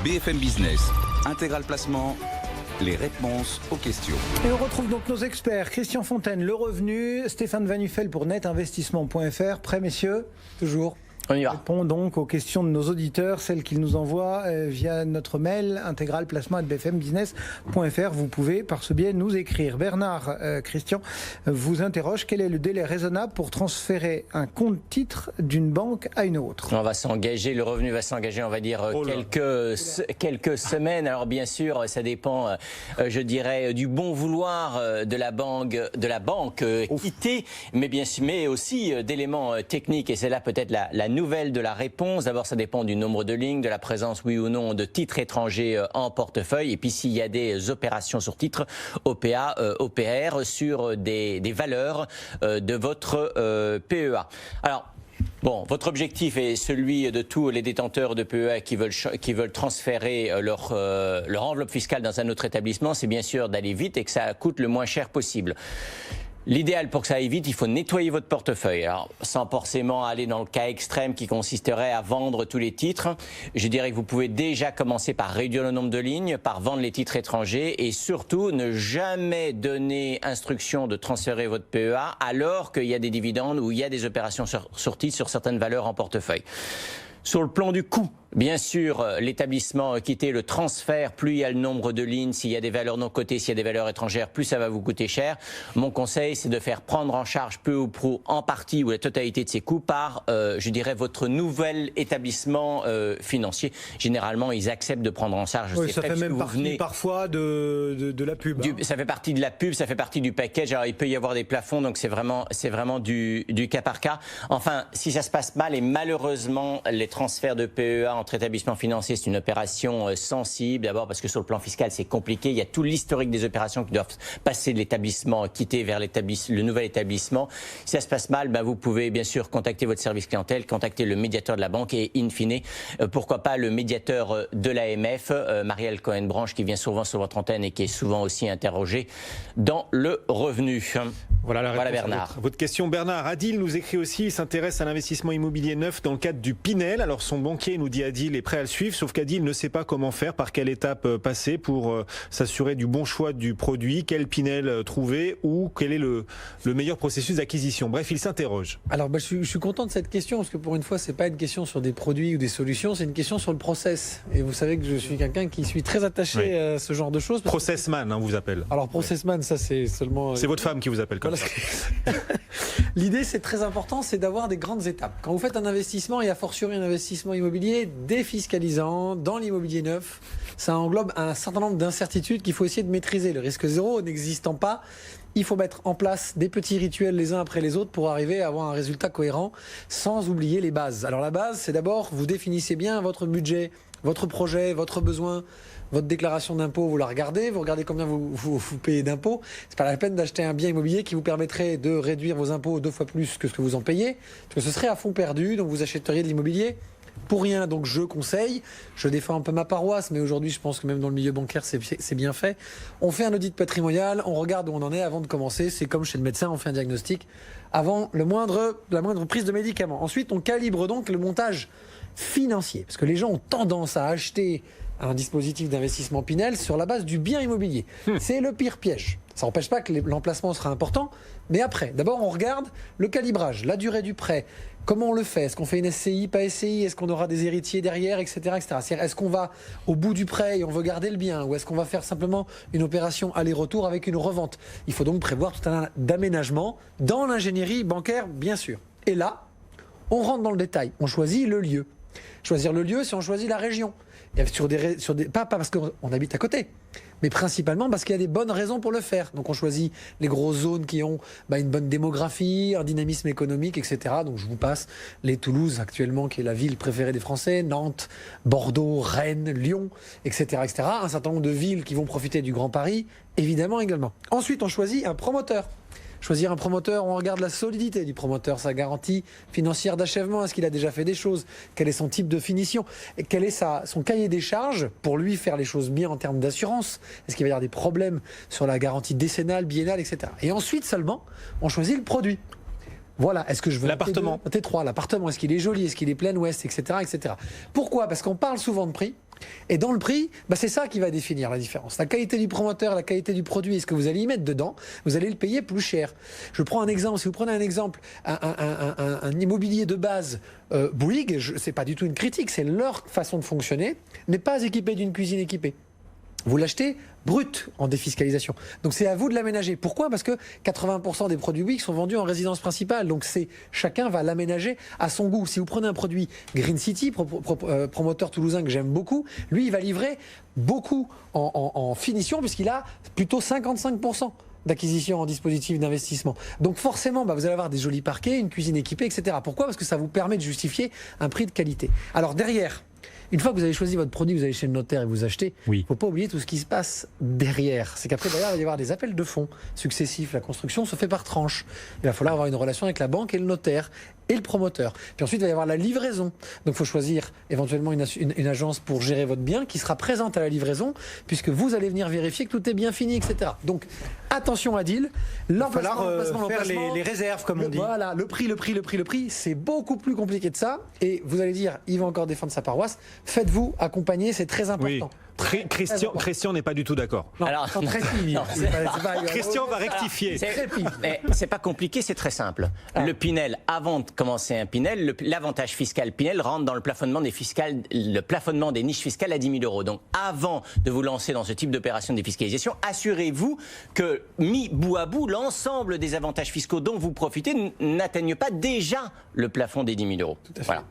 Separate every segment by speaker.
Speaker 1: BFM Business, Intégral Placement, les réponses aux questions.
Speaker 2: Et on retrouve donc nos experts, Christian Fontaine, Le Revenu, Stéphane Van Nuffel pour netinvestissement.fr. Prêts, messieurs? Toujours.
Speaker 3: On y va.
Speaker 2: Répond donc aux questions de nos auditeurs, celles qu'ils nous envoient via notre mail intégralplacement@bfmbusiness.fr. Vous pouvez par ce biais nous écrire. Bernard, Christian, vous interroge: quel est le délai raisonnable pour transférer un compte titre d'une banque à une autre?
Speaker 3: On va s'engager, le revenu va s'engager, on va dire quelques semaines. Alors bien sûr, ça dépend, je dirais, du bon vouloir de la banque quittée, mais aussi d'éléments techniques. Et c'est là peut-être la nouvelle de la réponse. D'abord, ça dépend du nombre de lignes, de la présence, oui ou non, de titres étrangers en portefeuille. Et puis, s'il y a des opérations sur titre, OPA, OPR, sur des valeurs de votre PEA. Alors, bon, votre objectif est celui de tous les détenteurs de PEA qui veulent transférer leur enveloppe fiscale dans un autre établissement, c'est bien sûr d'aller vite et que ça coûte le moins cher possible. L'idéal pour que ça aille vite, il faut nettoyer votre portefeuille. Alors, sans forcément aller dans le cas extrême qui consisterait à vendre tous les titres, je dirais que vous pouvez déjà commencer par réduire le nombre de lignes, par vendre les titres étrangers et surtout ne jamais donner instruction de transférer votre PEA alors qu'il y a des dividendes ou il y a des opérations sur titres sur certaines valeurs en portefeuille. Sur le plan du coût, bien sûr, l'établissement quitté, le transfert, plus il y a le nombre de lignes, s'il y a des valeurs non cotées, s'il y a des valeurs étrangères, plus ça va vous coûter cher. Mon conseil, c'est de faire prendre en charge peu ou prou en partie ou la totalité de ces coûts par, je dirais, votre nouvel établissement financier. Généralement, ils acceptent de prendre en charge.
Speaker 2: Oui, ça fait même partie parfois de la pub.
Speaker 3: Ça fait partie de la pub, ça fait partie du package. Alors, il peut y avoir des plafonds, donc c'est vraiment du cas par cas. Enfin, si ça se passe mal, et malheureusement, les transferts de PEA entre établissements financiers, c'est une opération sensible. D'abord parce que sur le plan fiscal, c'est compliqué. Il y a tout l'historique des opérations qui doivent passer de l'établissement quitté vers le nouvel établissement. Si ça se passe mal, vous pouvez bien sûr contacter votre service clientèle, contacter le médiateur de la banque et in fine, pourquoi pas le médiateur de l'AMF, Marielle Cohen-Branche, qui vient souvent sur votre antenne et qui est souvent aussi interrogée dans le revenu.
Speaker 4: Voilà la réponse
Speaker 3: Bernard.
Speaker 4: Votre question. Bernard, Adil nous écrit aussi, il s'intéresse à l'investissement immobilier neuf dans le cadre du Pinel. Alors son banquier nous dit Adil est prêt à le suivre, sauf qu'Adil ne sait pas comment faire, par quelle étape passer pour s'assurer du bon choix du produit, quel Pinel trouver ou quel est le meilleur processus d'acquisition. Bref, il s'interroge.
Speaker 5: Alors je suis content de cette question parce que pour une fois, c'est pas une question sur des produits ou des solutions, c'est une question sur le process. Et vous savez que je suis quelqu'un qui suis très attaché à ce genre de choses.
Speaker 4: Processman, on vous appelle.
Speaker 5: Alors Processman, ça c'est seulement...
Speaker 4: C'est votre femme qui vous appelle comme ça.
Speaker 5: L'idée, c'est très important, c'est d'avoir des grandes étapes. Quand vous faites un investissement, et a fortiori un investissement immobilier défiscalisant dans l'immobilier neuf, ça englobe un certain nombre d'incertitudes qu'il faut essayer de maîtriser. Le risque zéro n'existant pas, il faut mettre en place des petits rituels les uns après les autres pour arriver à avoir un résultat cohérent sans oublier les bases. Alors la base, c'est d'abord, vous définissez bien votre budget, votre projet, votre besoin. Votre déclaration d'impôt, vous la regardez, vous regardez combien vous payez d'impôts. C'est pas la peine d'acheter un bien immobilier qui vous permettrait de réduire vos impôts 2 fois plus que ce que vous en payez, parce que ce serait à fond perdu, donc vous achèteriez de l'immobilier pour rien. Donc je conseille, je défends un peu ma paroisse, mais aujourd'hui je pense que même dans le milieu bancaire c'est bien fait. On fait un audit patrimonial, on regarde où on en est avant de commencer. C'est comme chez le médecin, on fait un diagnostic avant la moindre prise de médicaments. Ensuite on calibre donc le montage financier, parce que les gens ont tendance à acheter un dispositif d'investissement Pinel sur la base du bien immobilier. C'est le pire piège. Ça n'empêche pas que l'emplacement sera important, mais après, d'abord on regarde le calibrage, la durée du prêt, comment on le fait, est-ce qu'on fait une SCI, pas SCI, est-ce qu'on aura des héritiers derrière, etc. Est-ce qu'on va au bout du prêt et on veut garder le bien, ou est-ce qu'on va faire simplement une opération aller-retour avec une revente? Il faut donc prévoir tout un d'aménagement dans l'ingénierie bancaire, bien sûr. Et là, on rentre dans le détail, on choisit le lieu. Choisir le lieu, c'est on choisit la région. Pas parce qu'on habite à côté, mais principalement parce qu'il y a des bonnes raisons pour le faire. Donc on choisit les grosses zones qui ont une bonne démographie, un dynamisme économique, etc. Donc je vous passe les Toulouse actuellement, qui est la ville préférée des Français, Nantes, Bordeaux, Rennes, Lyon, etc., etc. Un certain nombre de villes qui vont profiter du Grand Paris, évidemment également. Ensuite, on choisit un promoteur. Choisir un promoteur, on regarde la solidité du promoteur, sa garantie financière d'achèvement, est-ce qu'il a déjà fait des choses, quel est son type de finition, et quel est son cahier des charges pour lui faire les choses bien en termes d'assurance, est-ce qu'il va y avoir des problèmes sur la garantie décennale, biennale, etc. Et ensuite seulement, on choisit le produit. Voilà, est-ce que je veux
Speaker 4: l'appartement
Speaker 5: T3, l'appartement, est-ce qu'il est joli, est-ce qu'il est plein ouest, etc., etc. Pourquoi? Parce qu'on parle souvent de prix, Et dans le prix, c'est ça qui va définir la différence. La qualité du promoteur, la qualité du produit, et ce que vous allez y mettre dedans, vous allez le payer plus cher. Je prends un exemple. Si vous prenez un exemple, un immobilier de base, Bouygues, c'est pas du tout une critique, c'est leur façon de fonctionner, n'est pas équipé d'une cuisine équipée. Vous l'achetez brut en défiscalisation. Donc c'est à vous de l'aménager. Pourquoi ? Parce que 80% des produits Bouygues sont vendus en résidence principale. Donc chacun va l'aménager à son goût. Si vous prenez un produit Green City, promoteur toulousain que j'aime beaucoup, lui il va livrer beaucoup en finition puisqu'il a plutôt 55% d'acquisition en dispositif d'investissement. Donc forcément, vous allez avoir des jolis parquets, une cuisine équipée, etc. Pourquoi ? Parce que ça vous permet de justifier un prix de qualité. Alors derrière, une fois que vous avez choisi votre produit, vous allez chez le notaire et vous achetez, il ne faut pas oublier tout ce qui se passe derrière. C'est qu'après, d'ailleurs, il va y avoir des appels de fonds successifs. La construction se fait par tranches. Il va falloir avoir une relation avec la banque et le notaire et le promoteur. Puis ensuite, il va y avoir la livraison. Donc il faut choisir éventuellement une agence pour gérer votre bien qui sera présente à la livraison puisque vous allez venir vérifier que tout est bien fini, etc. Donc attention à deal.
Speaker 2: Il va falloir faire les réserves, comme on dit.
Speaker 5: Voilà, le prix, c'est beaucoup plus compliqué de ça. Et vous allez dire, il va encore défendre sa paroisse. Faites-vous accompagner, c'est très important.
Speaker 4: Oui. Christian n'est pas du tout d'accord. Christian va rectifier.
Speaker 3: C'est pas compliqué, c'est très simple. Le Pinel, avant de commencer un Pinel, l'avantage fiscal Pinel rentre dans le plafonnement des niches fiscales à 10 000 €. Donc avant de vous lancer dans ce type d'opération de défiscalisation, assurez-vous que mis bout à bout, l'ensemble des avantages fiscaux dont vous profitez n'atteignent pas déjà le plafond des 10 000 €.
Speaker 5: Tout à fait. Voilà.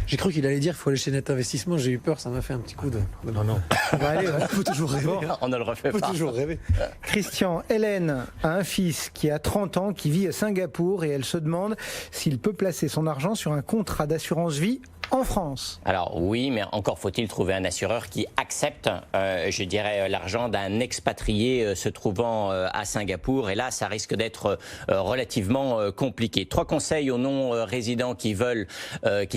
Speaker 5: J'ai cru qu'il allait dire qu'il faut aller chez Net Investissement, j'ai eu peur, ça m'a fait un petit coup de...
Speaker 4: Non.
Speaker 5: Allez, il faut toujours rêver.
Speaker 3: On ne le refait pas.
Speaker 5: Il faut toujours rêver.
Speaker 2: Christian, Hélène a un fils qui a 30 ans, qui vit à Singapour et elle se demande s'il peut placer son argent sur un contrat d'assurance vie en France.
Speaker 3: Alors oui, mais encore faut-il trouver un assureur qui accepte, je dirais, l'argent d'un expatrié se trouvant à Singapour. Et là, ça risque d'être relativement compliqué. 3 conseils aux non-résidents qui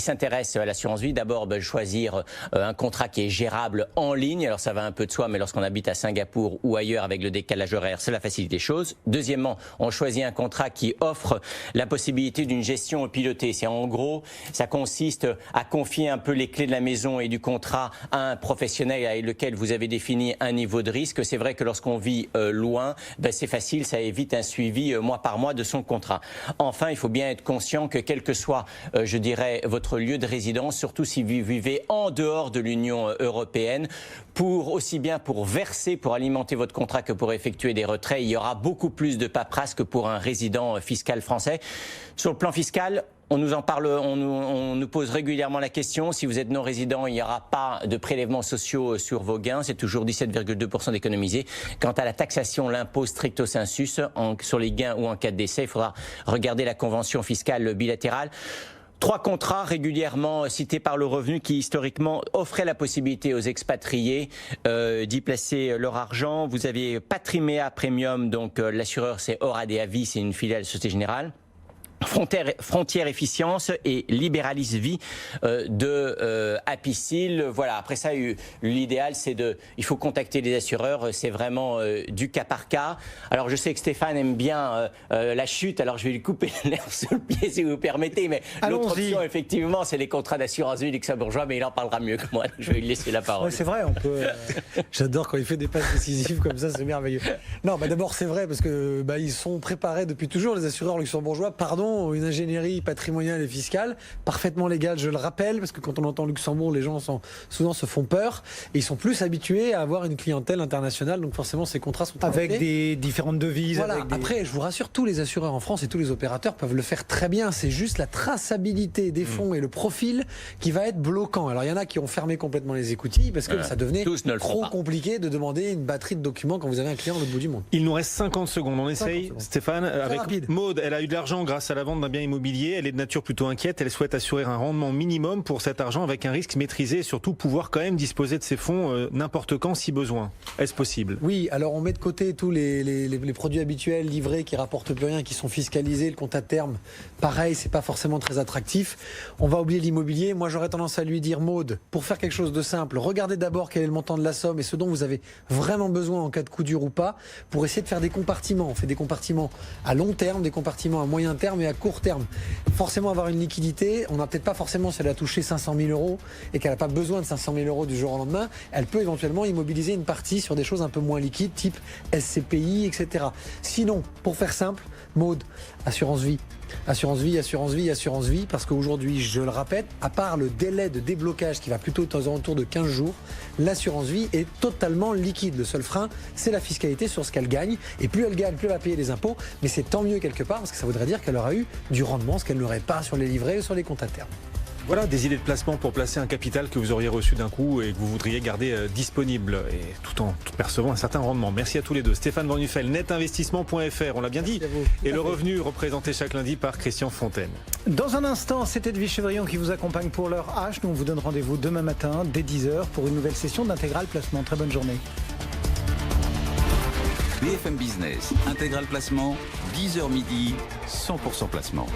Speaker 3: s'intéressent à l'assurance vie. D'abord, choisir un contrat qui est gérable en ligne. Alors ça va un peu de soi, mais lorsqu'on habite à Singapour ou ailleurs avec le décalage horaire, cela facilite les choses. Deuxièmement, on choisit un contrat qui offre la possibilité d'une gestion pilotée. C'est en gros, ça consiste à confier un peu les clés de la maison et du contrat à un professionnel avec lequel vous avez défini un niveau de risque. C'est vrai que lorsqu'on vit loin, c'est facile, ça évite un suivi mois par mois de son contrat. Enfin, il faut bien être conscient que quel que soit, je dirais, votre lieu de résidence, surtout si vous vivez en dehors de l'Union européenne, aussi bien pour verser, pour alimenter votre contrat que pour effectuer des retraits, il y aura beaucoup plus de paperasse que pour un résident fiscal français. Sur le plan fiscal, on nous en parle, on nous pose régulièrement la question. Si vous êtes non-résident, il n'y aura pas de prélèvements sociaux sur vos gains. C'est toujours 17,2% d'économisés. Quant à la taxation, l'impôt stricto sensus, sur les gains ou en cas de décès, il faudra regarder la convention fiscale bilatérale. 3 contrats régulièrement cités par le Revenu qui historiquement offraient la possibilité aux expatriés d'y placer leur argent. Vous avez Patrimea Premium, donc l'assureur c'est Oradea Vie, c'est une filiale Société Générale. Frontière Efficience et Liberalis Vie de Apicil. Voilà. Après ça, l'idéal, il faut contacter les assureurs. C'est vraiment du cas par cas. Alors, je sais que Stéphane aime bien la chute. Alors, je vais lui couper l'herbe sous le pied, si vous permettez. Mais l'autre option, effectivement, c'est les contrats d'assurance vie luxembourgeois. Mais il en parlera mieux que moi. Je vais lui laisser la parole.
Speaker 2: Ouais, c'est vrai, on peut.
Speaker 5: J'adore quand il fait des passes décisives comme ça. C'est merveilleux. Non, d'abord, c'est vrai parce que ils sont préparés depuis toujours, les assureurs luxembourgeois. Pardon. Une ingénierie patrimoniale et fiscale parfaitement légale, je le rappelle, parce que quand on entend Luxembourg, les gens souvent se font peur et ils sont plus habitués à avoir une clientèle internationale, donc forcément ces contrats sont
Speaker 2: avec des différentes devises.
Speaker 5: Voilà. Après, je vous rassure, tous les assureurs en France et tous les opérateurs peuvent le faire très bien. C'est juste la traçabilité des fonds et le profil qui va être bloquant. Alors il y en a qui ont fermé complètement les écoutilles parce que ça devenait trop compliqué de demander une batterie de documents quand vous avez un client à l'autre bout du monde.
Speaker 4: Il nous reste 50 secondes. On essaye, Stéphane, avec Maud. Elle a eu de l'argent grâce à la vente d'un bien immobilier. Elle est de nature plutôt inquiète. Elle souhaite assurer un rendement minimum pour cet argent avec un risque maîtrisé et surtout pouvoir quand même disposer de ses fonds n'importe quand si besoin. Est-ce possible ?
Speaker 5: Oui, alors on met de côté tous les produits habituels livrés qui rapportent plus rien, qui sont fiscalisés. Le compte à terme, pareil, c'est pas forcément très attractif. On va oublier l'immobilier. Moi, j'aurais tendance à lui dire, Maud, pour faire quelque chose de simple, regardez d'abord quel est le montant de la somme et ce dont vous avez vraiment besoin en cas de coup dur ou pas, pour essayer de faire des compartiments. On fait des compartiments à long terme, des compartiments à moyen terme et à court terme forcément avoir une liquidité. On n'a peut-être pas forcément, si elle a touché 500 000 euros et qu'elle n'a pas besoin de 500 000 euros du jour au lendemain, elle peut éventuellement immobiliser une partie sur des choses un peu moins liquides, type SCPI, etc. Sinon, pour faire simple, Maud, assurance vie. Assurance vie, assurance vie, assurance vie, parce qu'aujourd'hui, je le répète, à part le délai de déblocage qui va plutôt aux alentours de 15 jours, l'assurance vie est totalement liquide. Le seul frein, c'est la fiscalité sur ce qu'elle gagne. Et plus elle gagne, plus elle va payer les impôts. Mais c'est tant mieux quelque part, parce que ça voudrait dire qu'elle aura eu du rendement, ce qu'elle n'aurait pas sur les livrets ou sur les comptes à terme.
Speaker 4: Voilà des idées de placement pour placer un capital que vous auriez reçu d'un coup et que vous voudriez garder disponible et tout en percevant un certain rendement. Merci à tous les deux. Stéphane Van Nuffel, netinvestissement.fr, on l'a bien dit. Et le revenu représenté chaque lundi par Christian Fontaine.
Speaker 2: Dans un instant, c'est Edwige Chevrillon qui vous accompagne pour l'heure H. Nous, on vous donne rendez-vous demain matin dès 10h pour une nouvelle session d'Intégral Placement. Très bonne journée.
Speaker 1: BFM Business, Intégral Placement, 10h midi, 100% placement.